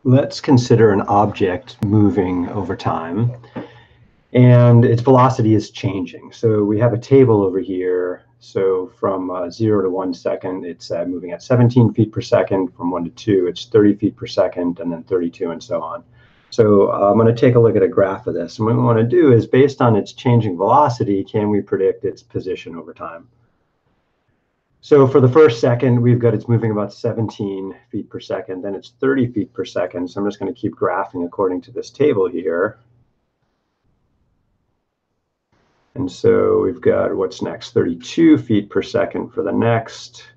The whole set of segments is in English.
Let's consider an object moving over time, and its velocity is changing. So we have a table over here. So from 0 to 1 second, it's moving at 17 feet per second. From 1 to 2, it's 30 feet per second, and then 32, and so on. So I'm going to take a look at a graph of this. And what we want to do is, based on its changing velocity, can we predict its position over time? So for the first second, we've got it's moving about 17 feet per second, then it's 30 feet per second. So I'm just going to keep graphing according to this table here. And so we've got what's next, 32 feet per second for the next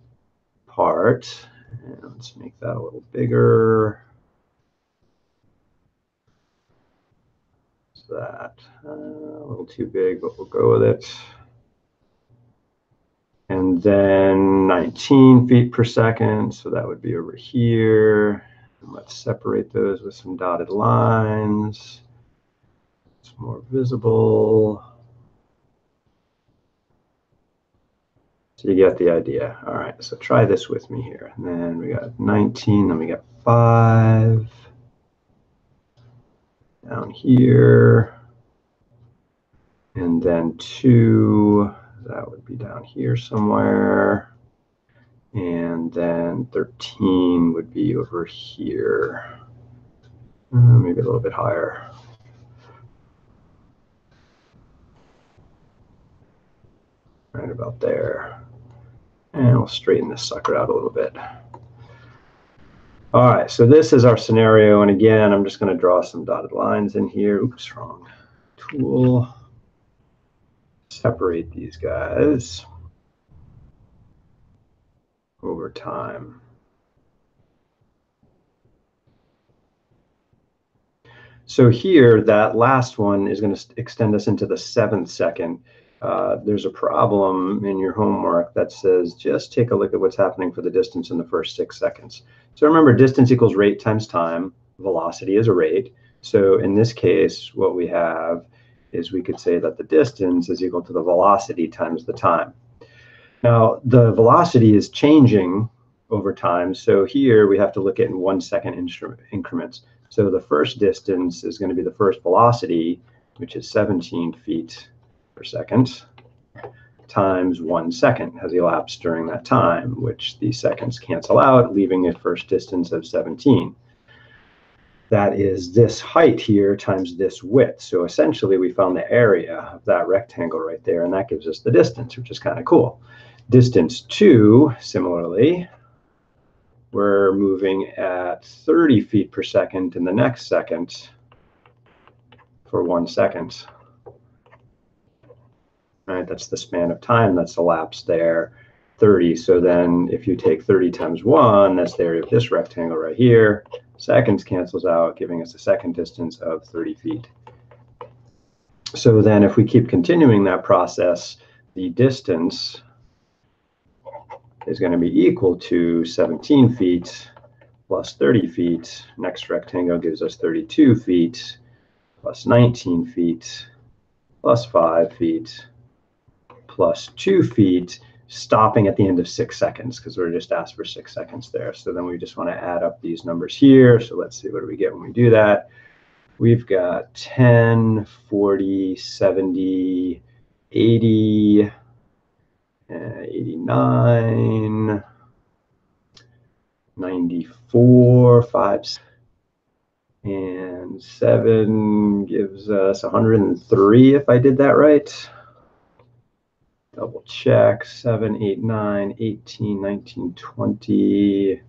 part. And let's make that a little bigger. So that a little too big, but we'll go with it. And then 19 feet per second, so that would be over here. And let's separate those with some dotted lines. It's more visible. So you get the idea. All right, so try this with me here. And then we got 19, then we got 5. Down here. And then 2. That would be down here somewhere. And then 13 would be over here. Maybe a little bit higher. Right about there. And we'll straighten this sucker out a little bit. All right, so this is our scenario. And again, I'm just going to draw some dotted lines in here. Oops, wrong tool. Separate these guys over time. So here, that last one is going to extend us into the 7th second. There's a problem in your homework that says just take a look at what's happening for the distance in the first 6 seconds. So remember, distance equals rate times time. Velocity is a rate. So in this case, what we have is we could say that the distance is equal to the velocity times the time. Now, the velocity is changing over time. So here we have to look at in 1 second increments. So the first distance is going to be the first velocity, which is 17 feet per second, times 1 second has elapsed during that time, which the seconds cancel out, leaving a first distance of 17. That is this height here times this width. So essentially, we found the area of that rectangle right there, and that gives us the distance, which is kind of cool. Distance 2, similarly, we're moving at 30 feet per second in the next second for 1 second. All right, that's the span of time that's elapsed there, 30. So then if you take 30 times 1, that's the area of this rectangle right here. Seconds cancels out, giving us a second distance of 30 feet. So then if we keep continuing that process, the distance is going to be equal to 17 feet plus 30 feet. Next rectangle gives us 32 feet plus 19 feet plus 5 feet plus 2 feet, stopping at the end of 6 seconds because we're just asked for 6 seconds there. So then we just want to add up these numbers here. So let's see, what do we get when we do that? We've got 10, 40, 70, 80, 89, 94, 5, and 7 gives us 103 if I did that right. Double check, 7, 8, 9, 18, 19, 20.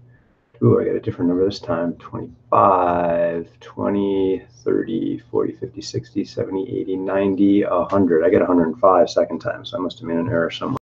Ooh, I got a different number this time. 25, 20, 30, 40, 50, 60, 70, 80, 90, 100. I got 105 second time, so I must have made an error somewhere.